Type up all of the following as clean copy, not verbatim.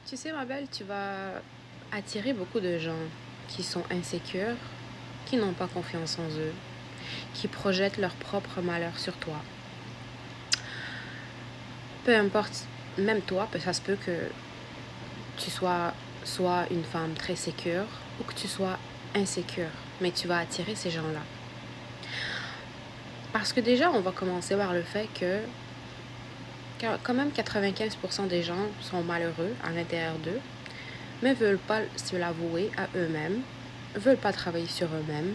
Tu sais, ma belle, tu vas attirer beaucoup de gens qui sont insécures, qui n'ont pas confiance en eux, qui projettent leur propre malheur sur toi. Peu importe, même toi, ça se peut que tu sois soit une femme très sécure ou que tu sois insécure, mais tu vas attirer ces gens-là. Parce que déjà, on va commencer par le fait que quand même 95% des gens sont malheureux à l'intérieur d'eux, mais veulent pas se l'avouer à eux-mêmes, veulent pas travailler sur eux-mêmes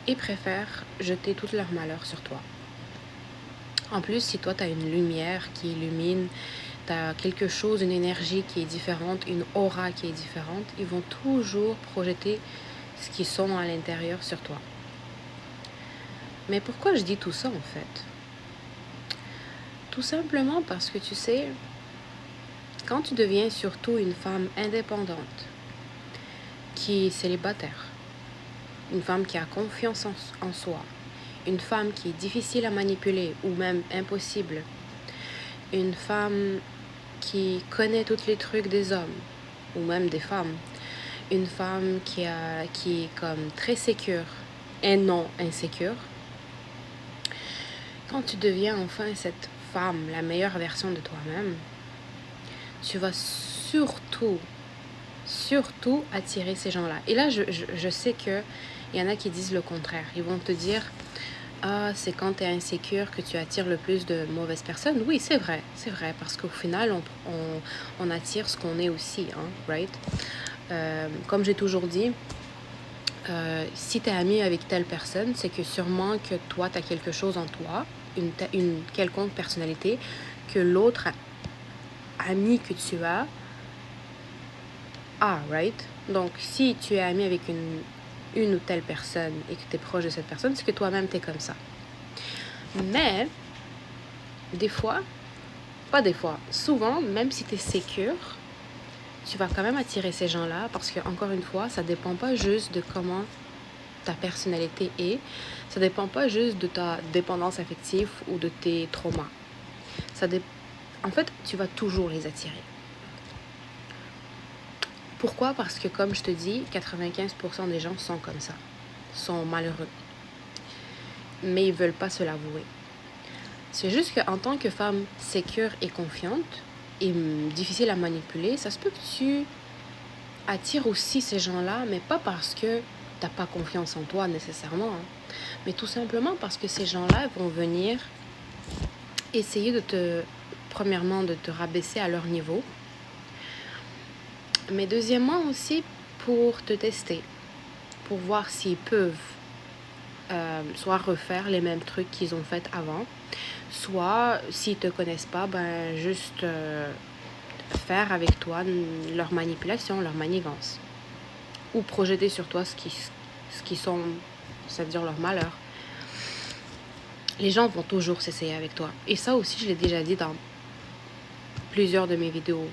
et préfèrent jeter tout leur malheur sur toi. En plus, si toi, tu as une lumière qui illumine, tu as quelque chose, une énergie qui est différente, une aura qui est différente, ils vont toujours projeter ce qu'ils sont à l'intérieur sur toi. Mais pourquoi je dis tout ça, en fait? Tout simplement parce que tu sais, quand tu deviens surtout une femme indépendante, qui est célibataire, une femme qui a confiance en soi, une femme qui est difficile à manipuler ou même impossible, une femme qui connaît tous les trucs des hommes ou même des femmes, une femme qui est comme très sécure et non insécure, quand tu deviens enfin cette femme, la meilleure version de toi-même, tu vas surtout attirer ces gens-là. Et là, je sais qu'il y en a qui disent le contraire. Ils vont te dire, ah, c'est quand tu es insécure que tu attires le plus de mauvaises personnes. Oui, c'est vrai, parce qu'au final, on attire ce qu'on est aussi, hein, right? Comme j'ai toujours dit, si tu es ami avec telle personne, c'est que sûrement que toi, tu as quelque chose en toi, une quelconque personnalité, que l'autre ami que tu as, right? Donc, si tu es ami avec une ou telle personne et que tu es proche de cette personne, c'est que toi-même, tu es comme ça. Mais, des fois, pas des fois, souvent, même si tu es sécure, tu vas quand même attirer ces gens-là parce que, encore une fois, ça dépend pas juste de comment ta personnalité est. Ça dépend pas juste de ta dépendance affective ou de tes traumas. En fait, tu vas toujours les attirer. Pourquoi? Parce que, comme je te dis, 95% des gens sont comme ça, sont malheureux. Mais ils veulent pas se l'avouer. C'est juste qu'en tant que femme sécure et confiante, et difficile à manipuler, ça se peut que tu attires aussi ces gens-là, mais pas parce que t'as pas confiance en toi nécessairement, hein, mais tout simplement parce que ces gens-là vont venir essayer premièrement, de te rabaisser à leur niveau, mais deuxièmement aussi pour te tester, pour voir s'ils peuvent soit refaire les mêmes trucs qu'ils ont fait avant, soit s'ils te connaissent pas, juste faire avec toi leur manipulation, leur manigance, ou projeter sur toi ce qui sont, c'est-à-dire leur malheur. Les gens vont toujours s'essayer avec toi. Et ça aussi, je l'ai déjà dit dans plusieurs de mes vidéos.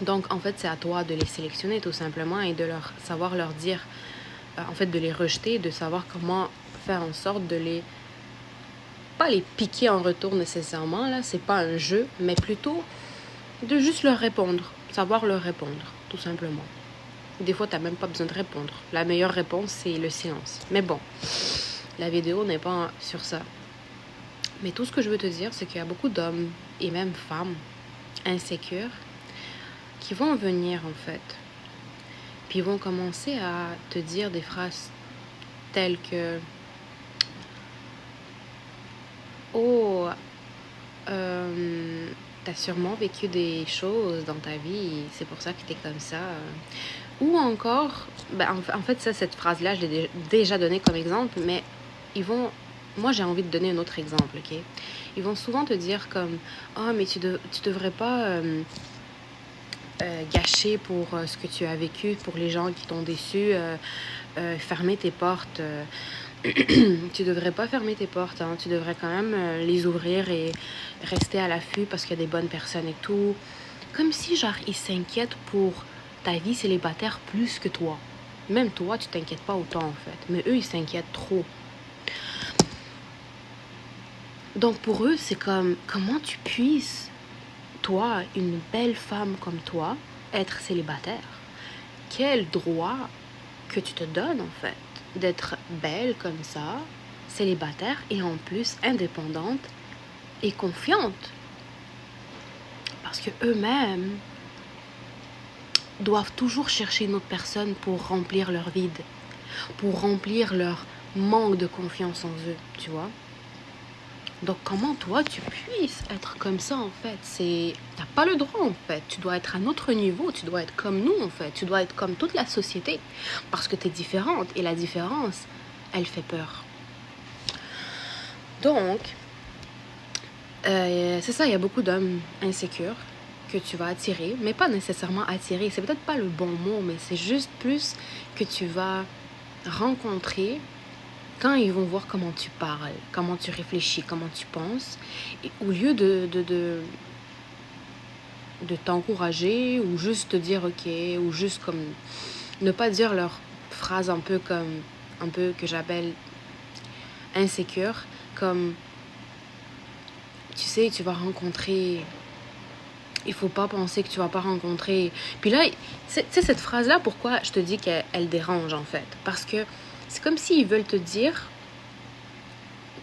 Donc, en fait, c'est à toi de les sélectionner tout simplement et de savoir leur dire, en fait, de les rejeter, de savoir comment faire en sorte de pas les piquer en retour nécessairement, là, c'est pas un jeu, mais plutôt de juste leur répondre, savoir leur répondre, tout simplement. Des fois, t'as même pas besoin de répondre. La meilleure réponse, c'est le silence. Mais bon, la vidéo n'est pas sur ça. Mais tout ce que je veux te dire, c'est qu'il y a beaucoup d'hommes et même femmes insécures qui vont venir, en fait. Puis ils vont commencer à te dire des phrases telles que « Oh, t'as sûrement vécu des choses dans ta vie, c'est pour ça que t'es comme ça. » Ou encore, en fait, cette phrase-là, je l'ai déjà donnée comme exemple, mais moi, j'ai envie de donner un autre exemple, ok? Ils vont souvent te dire comme « Ah, mais tu devrais pas gâcher pour ce que tu as vécu, pour les gens qui t'ont déçu, fermer tes portes. Tu devrais pas fermer tes portes, hein. Tu devrais quand même les ouvrir et rester à l'affût parce qu'il y a des bonnes personnes et tout. » Comme si, genre, ils s'inquiètent pour ta vie célibataire plus que toi. Même toi, tu t'inquiètes pas autant, en fait. Mais eux, ils s'inquiètent trop. Donc, pour eux, c'est comme, comment tu puisses toi, une belle femme comme toi, être célibataire? Quel droit que tu te donnes en fait d'être belle comme ça, célibataire et en plus indépendante et confiante? Parce que eux-mêmes doivent toujours chercher une autre personne pour remplir leur vide, pour remplir leur manque de confiance en eux, tu vois? Donc comment toi tu puisses être comme ça en fait? T'as pas le droit en fait. Tu dois être à notre niveau, tu dois être comme nous en fait. Tu dois être comme toute la société parce que t'es différente et la différence, elle fait peur. Donc, c'est ça, il y a beaucoup d'hommes insécures que tu vas attirer, mais pas nécessairement attirer. C'est peut-être pas le bon mot, mais c'est juste plus que tu vas rencontrer quand ils vont voir comment tu parles, comment tu réfléchis, comment tu penses, et au lieu de t'encourager ou juste te dire ok, ou juste comme ne pas dire leurs phrases un peu que j'appelle insécures, comme tu sais, tu vas rencontrer, il faut pas penser que tu vas pas rencontrer. Puis là, tu sais, cette phrase-là, pourquoi je te dis qu'elle dérange en fait? Parce que c'est comme s'ils veulent te dire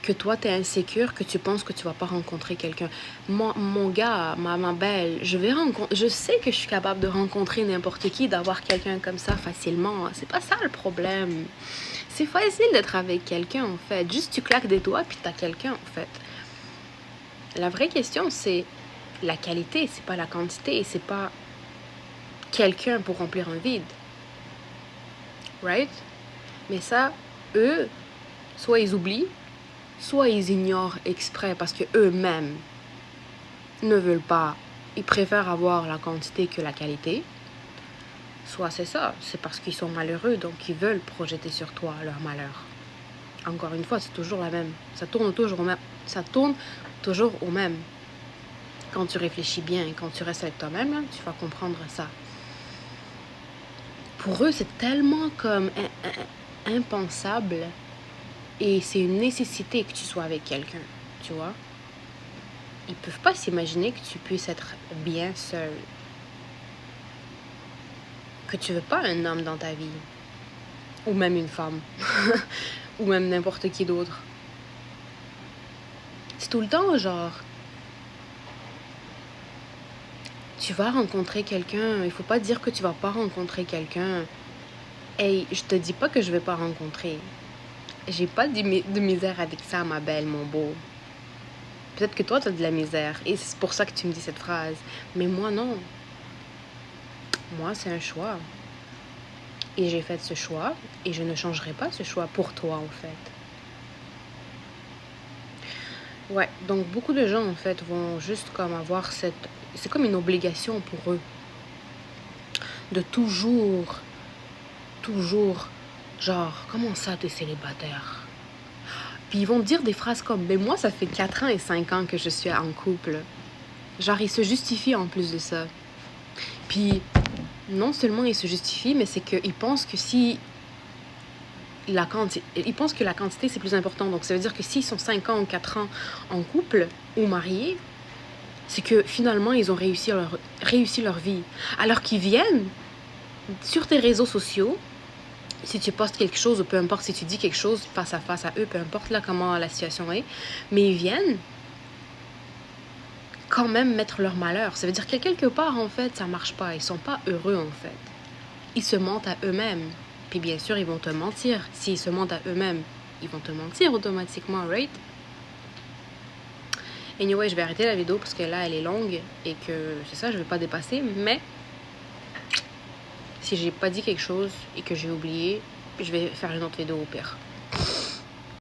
que toi, t'es insécure, que tu penses que tu vas pas rencontrer quelqu'un. Mon gars, ma belle, je sais que je suis capable de rencontrer n'importe qui, d'avoir quelqu'un comme ça facilement. C'est pas ça le problème. C'est facile d'être avec quelqu'un, en fait. Juste tu claques des doigts, puis t'as quelqu'un, en fait. La vraie question, c'est la qualité, c'est pas la quantité, c'est pas quelqu'un pour remplir un vide. Right? Mais ça, eux, soit ils oublient, soit ils ignorent exprès parce que eux-mêmes ne veulent pas, ils préfèrent avoir la quantité que la qualité. Soit c'est ça, c'est parce qu'ils sont malheureux, donc ils veulent projeter sur toi leur malheur. Encore une fois, c'est toujours la même. Ça tourne toujours au même. Quand tu réfléchis bien et quand tu restes avec toi-même, là, tu vas comprendre ça. Pour eux, c'est tellement comme impensable et c'est une nécessité que tu sois avec quelqu'un, tu vois. Ils peuvent pas s'imaginer que tu puisses être bien seul. Que tu veux pas un homme dans ta vie. Ou même une femme. Ou même n'importe qui d'autre. C'est tout le temps genre... Tu vas rencontrer quelqu'un. Il faut pas dire que tu vas pas rencontrer quelqu'un. Hey, je te dis pas que je vais pas rencontrer. J'ai pas de misère avec ça, ma belle, mon beau. Peut-être que toi, t'as de la misère. Et c'est pour ça que tu me dis cette phrase. Mais moi, non. Moi, c'est un choix. Et j'ai fait ce choix. Et je ne changerai pas ce choix pour toi, en fait. Ouais, donc beaucoup de gens, en fait, vont juste comme avoir cette... C'est comme une obligation pour eux. De toujours, genre, comment ça, t'es célibataire? Puis ils vont dire des phrases comme, mais moi, ça fait 4 ans et 5 ans que je suis en couple. Genre, ils se justifient en plus de ça. Puis, non seulement ils se justifient, mais c'est qu'ils pensent que si ils pensent que la quantité, c'est plus important. Donc, ça veut dire que s'ils sont 5 ans ou 4 ans en couple ou mariés, c'est que finalement, ils ont réussi leur vie. Alors qu'ils viennent sur tes réseaux sociaux, si tu postes quelque chose, ou peu importe si tu dis quelque chose face à eux, peu importe là comment la situation est, mais ils viennent quand même mettre leur malheur. Ça veut dire que quelque part, en fait, ça marche pas. Ils sont pas heureux, en fait. Ils se mentent à eux-mêmes. Puis bien sûr, ils vont te mentir. S'ils se mentent à eux-mêmes, ils vont te mentir automatiquement, right? Anyway, je vais arrêter la vidéo parce que là, elle est longue et que c'est ça, je vais pas dépasser. Mais si j'ai pas dit quelque chose et que j'ai oublié, je vais faire une autre vidéo au pire.